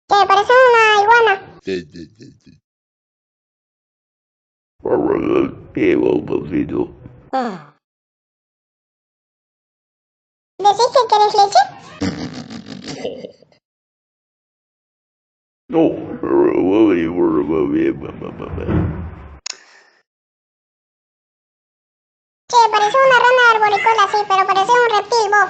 ¿Qué? Parece una iguana. ¿Decís que querés leche? Che, parece una rana arboricola, sí, pero parece un reptil, vos.